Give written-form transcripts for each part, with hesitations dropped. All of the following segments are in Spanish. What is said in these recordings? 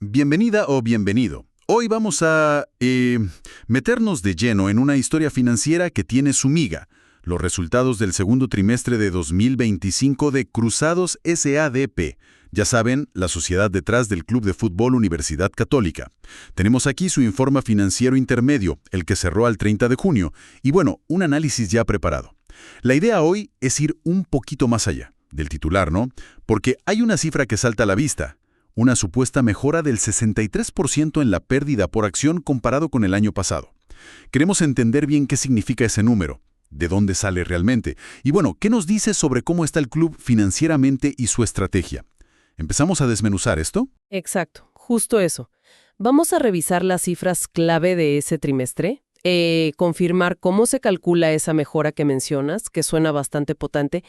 Bienvenida o bienvenido. Hoy vamos a meternos de lleno en una historia financiera que tiene su miga, los resultados del segundo trimestre de 2025 de Cruzados SADP. Ya saben, la sociedad detrás del Club de Fútbol Universidad Católica. Tenemos aquí su informe financiero intermedio, el que cerró al 30 de junio, y bueno, un análisis ya preparado. La idea hoy es ir un poquito más allá del titular, ¿no? Porque hay una cifra que salta a la vista. Una supuesta mejora del 63% en la pérdida por acción comparado con el año pasado. Queremos entender bien qué significa ese número, de dónde sale realmente, y bueno, qué nos dice sobre cómo está el club financieramente y su estrategia. ¿Empezamos a desmenuzar esto? Exacto, justo eso. Vamos a revisar las cifras clave de ese trimestre, confirmar cómo se calcula esa mejora que mencionas, que suena bastante potente,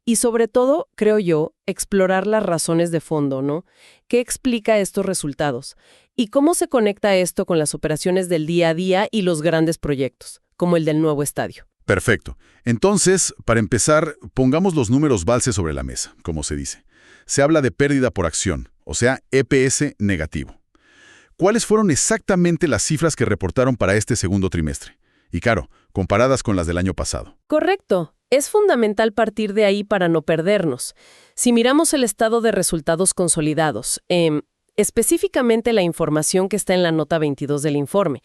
y sobre todo, creo yo, explorar las razones de fondo, ¿no? ¿Qué explica estos resultados? ¿Y cómo se conecta esto con las operaciones del día a día y los grandes proyectos, como el del nuevo estadio? Perfecto. Entonces, para empezar, pongamos los números valses sobre la mesa, como se dice. Se habla de pérdida por acción, o sea, EPS negativo. ¿Cuáles fueron exactamente las cifras que reportaron para este segundo trimestre? Y claro, comparadas con las del año pasado. Correcto. Es fundamental partir de ahí para no perdernos. Si miramos el estado de resultados consolidados, específicamente la información que está en la nota 22 del informe,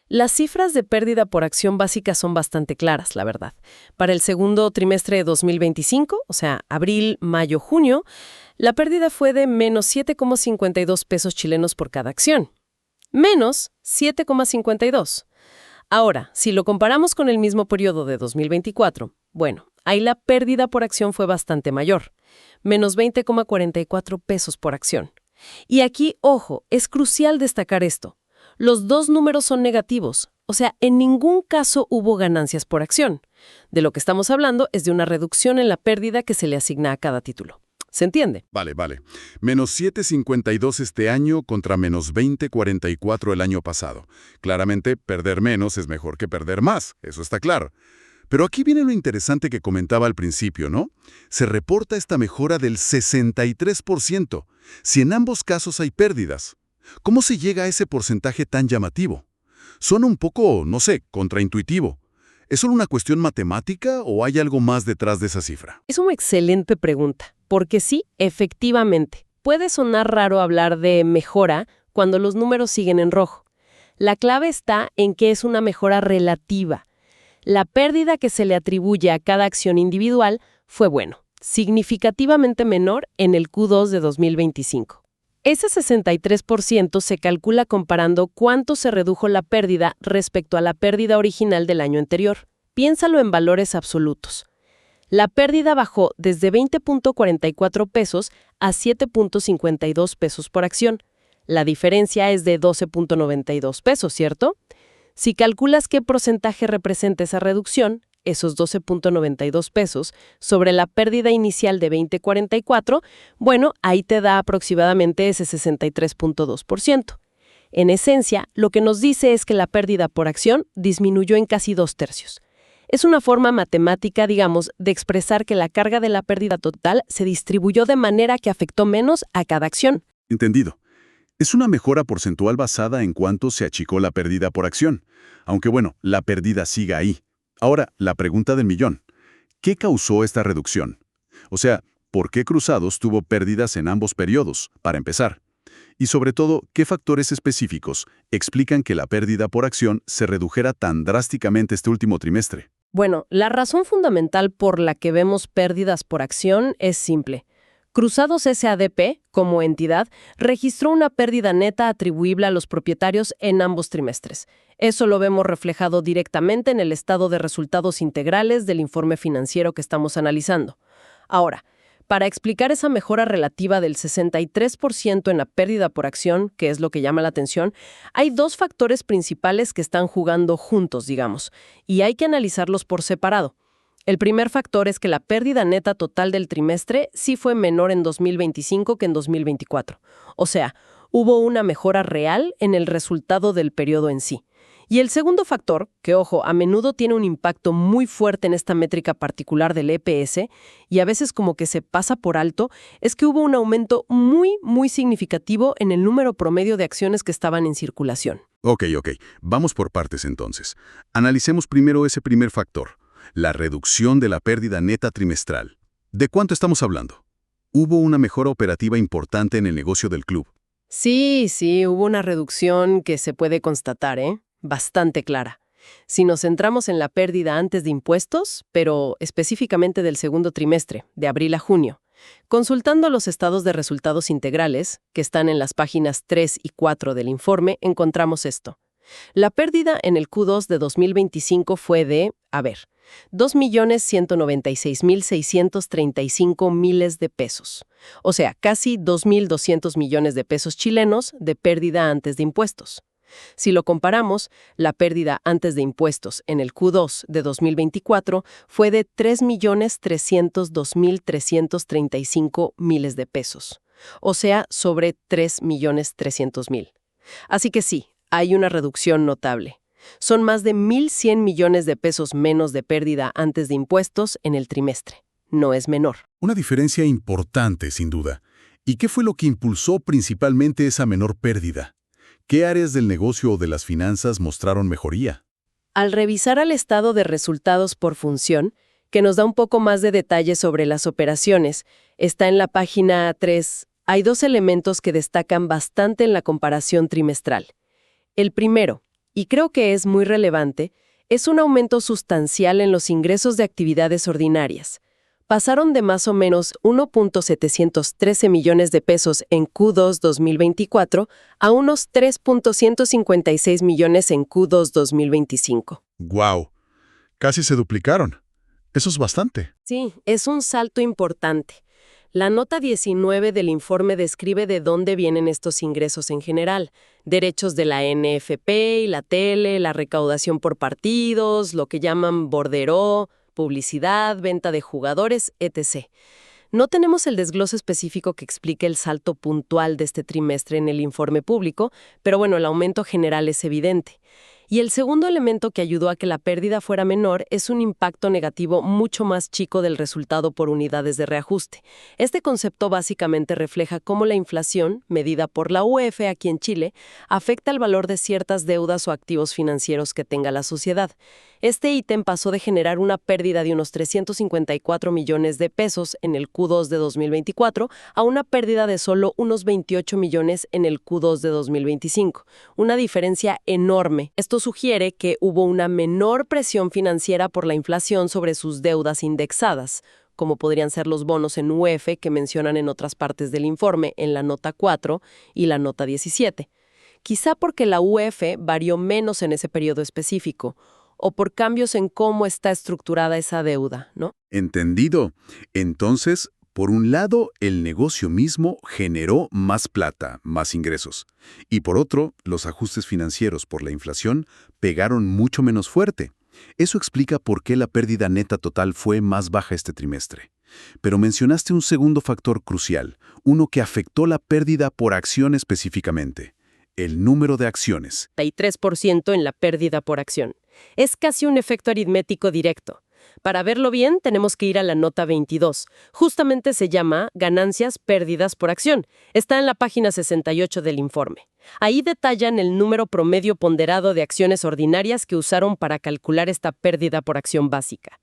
las cifras de pérdida por acción básica son bastante claras, la verdad. Para el segundo trimestre de 2025, o sea, abril, mayo, junio, la pérdida fue de menos 7,52 pesos chilenos por cada acción. Menos 7,52. Ahora, si lo comparamos con el mismo periodo de 2024, bueno, ahí la pérdida por acción fue bastante mayor, menos 20,44 pesos por acción. Y aquí, ojo, es crucial destacar esto. Los dos números son negativos, o sea, en ningún caso hubo ganancias por acción. De lo que estamos hablando es de una reducción en la pérdida que se le asigna a cada título. ¿Se entiende? Vale. Menos 7,52 este año contra menos 20,44 el año pasado. Claramente, perder menos es mejor que perder más, eso está claro. Pero aquí viene lo interesante que comentaba al principio, ¿no? Se reporta esta mejora del 63%, si en ambos casos hay pérdidas. ¿Cómo se llega a ese porcentaje tan llamativo? Suena un poco, no sé, contraintuitivo. ¿Es solo una cuestión matemática o hay algo más detrás de esa cifra? Es una excelente pregunta, porque sí, efectivamente, puede sonar raro hablar de mejora cuando los números siguen en rojo. La clave está en que es una mejora relativa. La pérdida que se le atribuye a cada acción individual fue, significativamente menor en el Q2 de 2025. Ese 63% se calcula comparando cuánto se redujo la pérdida respecto a la pérdida original del año anterior. Piénsalo en valores absolutos. La pérdida bajó desde 20,44 pesos a 7,52 pesos por acción. La diferencia es de 12,92 pesos, ¿cierto? Si calculas qué porcentaje representa esa reducción, esos 12,92 pesos, sobre la pérdida inicial de 20,44, ahí te da aproximadamente ese 63,2%. En esencia, lo que nos dice es que la pérdida por acción disminuyó en casi 2/3. Es una forma matemática, de expresar que la carga de la pérdida total se distribuyó de manera que afectó menos a cada acción. Entendido. Es una mejora porcentual basada en cuánto se achicó la pérdida por acción. Aunque la pérdida siga ahí. Ahora, la pregunta del millón. ¿Qué causó esta reducción? O sea, ¿por qué Cruzados tuvo pérdidas en ambos periodos, para empezar? Y sobre todo, ¿qué factores específicos explican que la pérdida por acción se redujera tan drásticamente este último trimestre? La razón fundamental por la que vemos pérdidas por acción es simple. Cruzados SADP, como entidad, registró una pérdida neta atribuible a los propietarios en ambos trimestres. Eso lo vemos reflejado directamente en el estado de resultados integrales del informe financiero que estamos analizando. Ahora, para explicar esa mejora relativa del 63% en la pérdida por acción, que es lo que llama la atención, hay dos factores principales que están jugando juntos, y hay que analizarlos por separado. El primer factor es que la pérdida neta total del trimestre sí fue menor en 2025 que en 2024. O sea, hubo una mejora real en el resultado del periodo en sí. Y el segundo factor, que ojo, a menudo tiene un impacto muy fuerte en esta métrica particular del EPS, y a veces como que se pasa por alto, es que hubo un aumento muy significativo en el número promedio de acciones que estaban en circulación. Ok. Vamos por partes entonces. Analicemos primero ese primer factor, la reducción de la pérdida neta trimestral. ¿De cuánto estamos hablando? ¿Hubo una mejora operativa importante en el negocio del club? Sí, hubo una reducción que se puede constatar, bastante clara. Si nos centramos en la pérdida antes de impuestos, pero específicamente del segundo trimestre, de abril a junio, consultando los estados de resultados integrales, que están en las páginas 3 y 4 del informe, encontramos esto. La pérdida en el Q2 de 2025 fue de, 2.196.635 miles de pesos. O sea, casi 2.200 millones de pesos chilenos de pérdida antes de impuestos. Si lo comparamos, la pérdida antes de impuestos en el Q2 de 2024 fue de 3.302.335 miles de pesos. O sea, sobre 3.300.000. Así que sí, hay una reducción notable. Son más de 1.100 millones de pesos menos de pérdida antes de impuestos en el trimestre. No es menor. Una diferencia importante, sin duda. ¿Y qué fue lo que impulsó principalmente esa menor pérdida? ¿Qué áreas del negocio o de las finanzas mostraron mejoría? Al revisar el estado de resultados por función, que nos da un poco más de detalles sobre las operaciones, está en la página 3. Hay dos elementos que destacan bastante en la comparación trimestral. El primero, y creo que es muy relevante, es un aumento sustancial en los ingresos de actividades ordinarias. Pasaron de más o menos 1.713 millones de pesos en Q2 2024 a unos 3.156 millones en Q2 2025. ¡Guau! Casi se duplicaron. Eso es bastante. Sí, es un salto importante. La nota 19 del informe describe de dónde vienen estos ingresos en general. Derechos de la NFP y la tele, la recaudación por partidos, lo que llaman borderó, publicidad, venta de jugadores, etc. No tenemos el desglose específico que explique el salto puntual de este trimestre en el informe público, pero bueno, el aumento general es evidente. Y el segundo elemento que ayudó a que la pérdida fuera menor es un impacto negativo mucho más chico del resultado por unidades de reajuste. Este concepto básicamente refleja cómo la inflación, medida por la UF aquí en Chile, afecta el valor de ciertas deudas o activos financieros que tenga la sociedad. Este ítem pasó de generar una pérdida de unos 354 millones de pesos en el Q2 de 2024 a una pérdida de solo unos 28 millones en el Q2 de 2025. Una diferencia enorme. Esto sugiere que hubo una menor presión financiera por la inflación sobre sus deudas indexadas, como podrían ser los bonos en UF que mencionan en otras partes del informe, en la nota 4 y la nota 17. Quizá porque la UF varió menos en ese periodo específico, o por cambios en cómo está estructurada esa deuda, ¿no? Entendido. Entonces, por un lado, el negocio mismo generó más plata, más ingresos. Y por otro, los ajustes financieros por la inflación pegaron mucho menos fuerte. Eso explica por qué la pérdida neta total fue más baja este trimestre. Pero mencionaste un segundo factor crucial, uno que afectó la pérdida por acción específicamente: el número de acciones. 33% en la pérdida por acción. Es casi un efecto aritmético directo. Para verlo bien, tenemos que ir a la nota 22. Justamente se llama Ganancias Pérdidas por Acción. Está en la página 68 del informe. Ahí detallan el número promedio ponderado de acciones ordinarias que usaron para calcular esta pérdida por acción básica.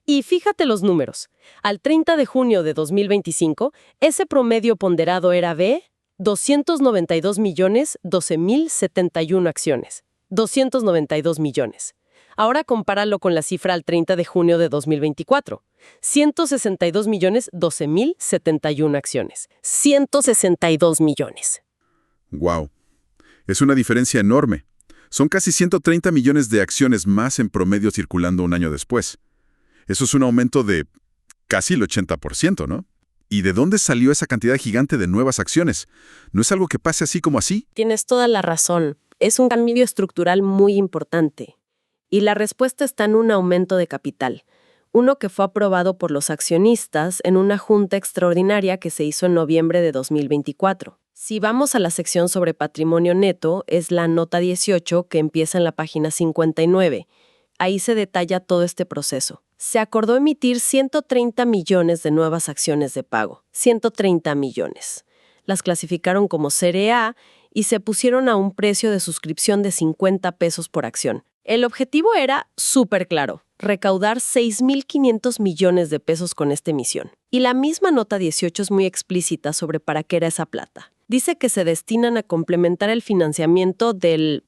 Y fíjate los números. Al 30 de junio de 2025, ese promedio ponderado era de 292.012.071 acciones. 292 millones. Ahora compáralo con la cifra al 30 de junio de 2024. 162.012.071 acciones. 162 millones. ¡Guau! Es una diferencia enorme. Son casi 130 millones de acciones más en promedio circulando un año después. Eso es un aumento de casi el 80%, ¿no? ¿Y de dónde salió esa cantidad gigante de nuevas acciones? ¿No es algo que pase así como así? Tienes toda la razón. Es un cambio estructural muy importante. Y la respuesta está en un aumento de capital, uno que fue aprobado por los accionistas en una junta extraordinaria que se hizo en noviembre de 2024. Si vamos a la sección sobre patrimonio neto, es la nota 18 que empieza en la página 59. Ahí se detalla todo este proceso. Se acordó emitir 130 millones de nuevas acciones de pago. 130 millones. Las clasificaron como Serie A y se pusieron a un precio de suscripción de 50 pesos por acción. El objetivo era súper claro: recaudar 6.500 millones de pesos con esta emisión. Y la misma nota 18 es muy explícita sobre para qué era esa plata. Dice que se destinan a complementar el financiamiento del,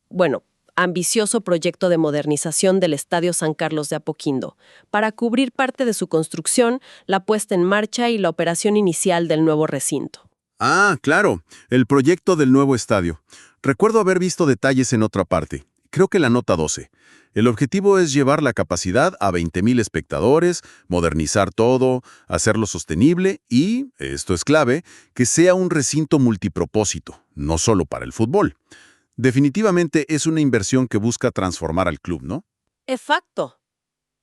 ambicioso proyecto de modernización del Estadio San Carlos de Apoquindo, para cubrir parte de su construcción, la puesta en marcha y la operación inicial del nuevo recinto. Ah, claro, el proyecto del nuevo estadio. Recuerdo haber visto detalles en otra parte. Creo que la nota 12. El objetivo es llevar la capacidad a 20.000 espectadores, modernizar todo, hacerlo sostenible y, esto es clave, que sea un recinto multipropósito, no solo para el fútbol. Definitivamente es una inversión que busca transformar al club, ¿no? Exacto.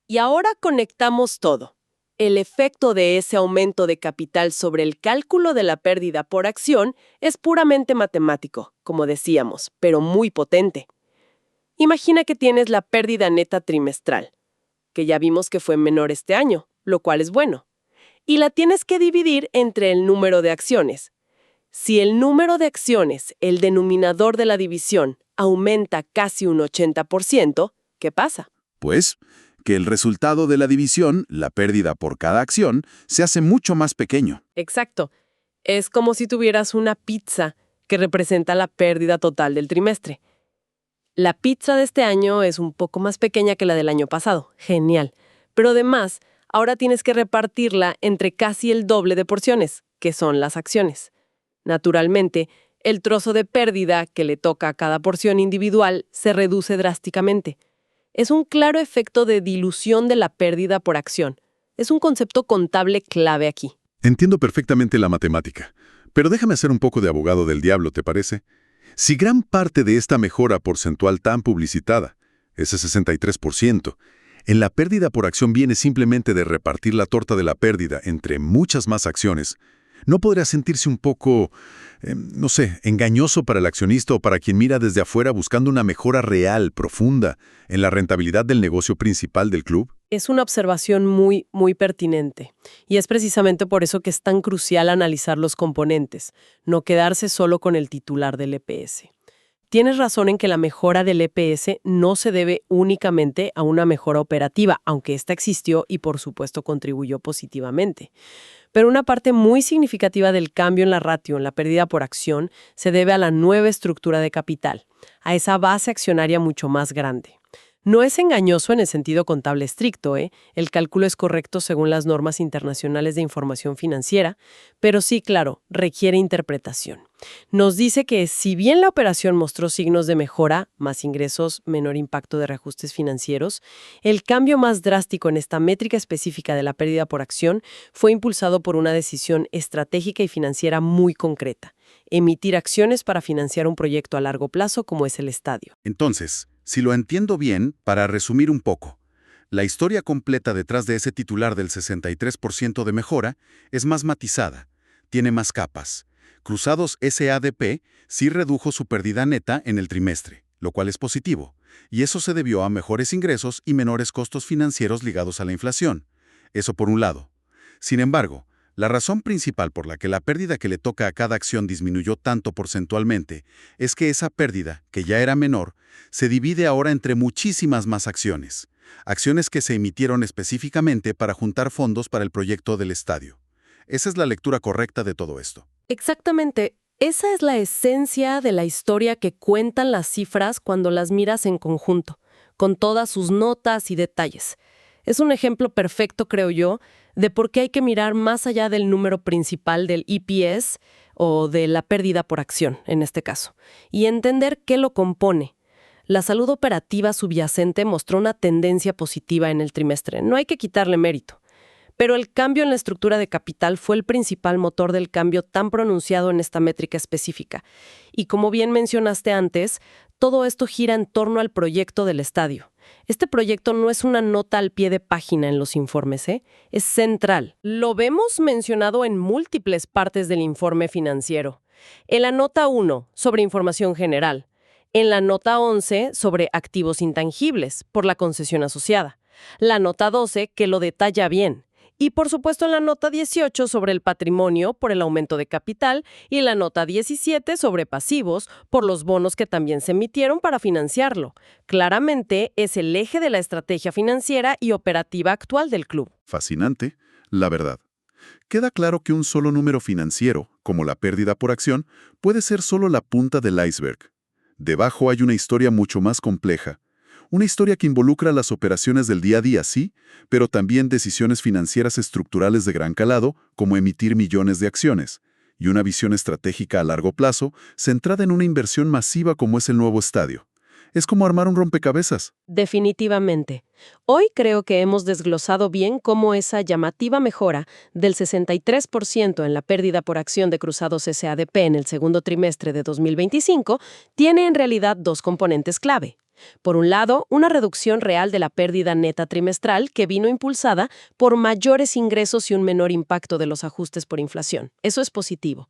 Y ahora conectamos todo. El efecto de ese aumento de capital sobre el cálculo de la pérdida por acción es puramente matemático, como decíamos, pero muy potente. Imagina que tienes la pérdida neta trimestral, que ya vimos que fue menor este año, lo cual es bueno, y la tienes que dividir entre el número de acciones. Si el número de acciones, el denominador de la división, aumenta casi un 80%, ¿qué pasa? Pues que el resultado de la división, la pérdida por cada acción, se hace mucho más pequeño. Exacto. Es como si tuvieras una pizza que representa la pérdida total del trimestre. La pizza de este año es un poco más pequeña que la del año pasado. Genial. Pero además, ahora tienes que repartirla entre casi el doble de porciones, que son las acciones. Naturalmente, el trozo de pérdida que le toca a cada porción individual se reduce drásticamente. Es un claro efecto de dilución de la pérdida por acción. Es un concepto contable clave aquí. Entiendo perfectamente la matemática, pero déjame hacer un poco de abogado del diablo, ¿te parece? Si gran parte de esta mejora porcentual tan publicitada, ese 63%, en la pérdida por acción viene simplemente de repartir la torta de la pérdida entre muchas más acciones, ¿no podría sentirse un poco, engañoso para el accionista o para quien mira desde afuera buscando una mejora real, profunda, en la rentabilidad del negocio principal del club? Es una observación muy, muy pertinente. Y es precisamente por eso que es tan crucial analizar los componentes, no quedarse solo con el titular del EPS. Tienes razón en que la mejora del EPS no se debe únicamente a una mejora operativa, aunque esta existió y por supuesto contribuyó positivamente. Pero una parte muy significativa del cambio en la ratio, en la pérdida por acción, se debe a la nueva estructura de capital, a esa base accionaria mucho más grande. No es engañoso en el sentido contable estricto, El cálculo es correcto según las normas internacionales de información financiera, pero sí, claro, requiere interpretación. Nos dice que si bien la operación mostró signos de mejora, más ingresos, menor impacto de reajustes financieros, el cambio más drástico en esta métrica específica de la pérdida por acción fue impulsado por una decisión estratégica y financiera muy concreta: emitir acciones para financiar un proyecto a largo plazo como es el estadio. Entonces, si lo entiendo bien, para resumir un poco, la historia completa detrás de ese titular del 63% de mejora es más matizada, tiene más capas. Cruzados SADP sí redujo su pérdida neta en el trimestre, lo cual es positivo, y eso se debió a mejores ingresos y menores costos financieros ligados a la inflación. Eso por un lado. Sin embargo, la razón principal por la que la pérdida que le toca a cada acción disminuyó tanto porcentualmente es que esa pérdida, que ya era menor, se divide ahora entre muchísimas más acciones. Acciones que se emitieron específicamente para juntar fondos para el proyecto del estadio. Esa es la lectura correcta de todo esto. Exactamente. Esa es la esencia de la historia que cuentan las cifras cuando las miras en conjunto, con todas sus notas y detalles. Es un ejemplo perfecto, creo yo, de por qué hay que mirar más allá del número principal del EPS o de la pérdida por acción, en este caso, y entender qué lo compone. La salud operativa subyacente mostró una tendencia positiva en el trimestre. No hay que quitarle mérito. Pero el cambio en la estructura de capital fue el principal motor del cambio tan pronunciado en esta métrica específica. Y como bien mencionaste antes, todo esto gira en torno al proyecto del estadio. Este proyecto no es una nota al pie de página en los informes, es central. Lo vemos mencionado en múltiples partes del informe financiero. En la nota 1, sobre información general. En la nota 11, sobre activos intangibles, por la concesión asociada. La nota 12, que lo detalla bien. Y por supuesto en la nota 18 sobre el patrimonio por el aumento de capital y la nota 17 sobre pasivos por los bonos que también se emitieron para financiarlo. Claramente es el eje de la estrategia financiera y operativa actual del club. Fascinante, la verdad. Queda claro que un solo número financiero, como la pérdida por acción, puede ser solo la punta del iceberg. Debajo hay una historia mucho más compleja. Una historia que involucra las operaciones del día a día, sí, pero también decisiones financieras estructurales de gran calado, como emitir millones de acciones, y una visión estratégica a largo plazo, centrada en una inversión masiva como es el nuevo estadio. Es como armar un rompecabezas. Definitivamente. Hoy creo que hemos desglosado bien cómo esa llamativa mejora del 63% en la pérdida por acción de Cruzados SADP en el segundo trimestre de 2025 tiene en realidad dos componentes clave. Por un lado, una reducción real de la pérdida neta trimestral que vino impulsada por mayores ingresos y un menor impacto de los ajustes por inflación. Eso es positivo.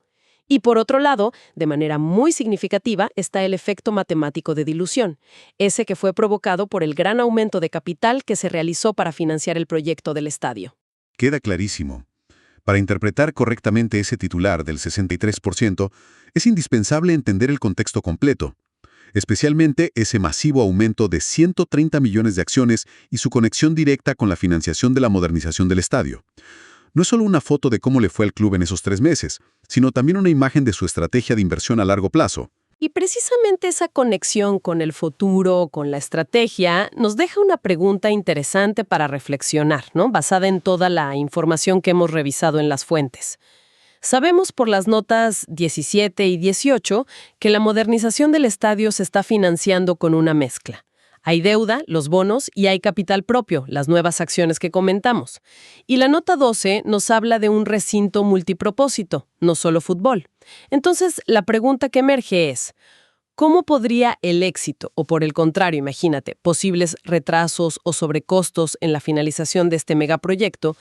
Y por otro lado, de manera muy significativa, está el efecto matemático de dilución, ese que fue provocado por el gran aumento de capital que se realizó para financiar el proyecto del estadio. Queda clarísimo. Para interpretar correctamente ese titular del 63%, es indispensable entender el contexto completo, especialmente ese masivo aumento de 130 millones de acciones y su conexión directa con la financiación de la modernización del estadio. No es solo una foto de cómo le fue al club en esos 3 meses, sino también una imagen de su estrategia de inversión a largo plazo. Y precisamente esa conexión con el futuro, con la estrategia, nos deja una pregunta interesante para reflexionar, ¿no? Basada en toda la información que hemos revisado en las fuentes. Sabemos por las notas 17 y 18 que la modernización del estadio se está financiando con una mezcla. Hay deuda, los bonos, y hay capital propio, las nuevas acciones que comentamos. Y la nota 12 nos habla de un recinto multipropósito, no solo fútbol. Entonces, la pregunta que emerge es, ¿cómo podría el éxito, o por el contrario, imagínate, posibles retrasos o sobrecostos en la finalización de este megaproyecto,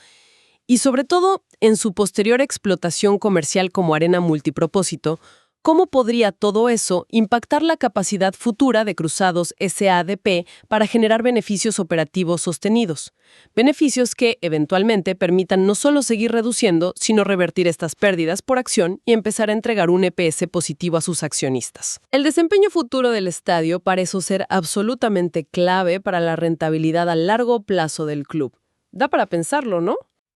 y sobre todo en su posterior explotación comercial como arena multipropósito, ¿cómo podría todo eso impactar la capacidad futura de Cruzados SADP para generar beneficios operativos sostenidos? Beneficios que, eventualmente, permitan no solo seguir reduciendo, sino revertir estas pérdidas por acción y empezar a entregar un EPS positivo a sus accionistas. El desempeño futuro del estadio parece ser absolutamente clave para la rentabilidad a largo plazo del club. Da para pensarlo, ¿no?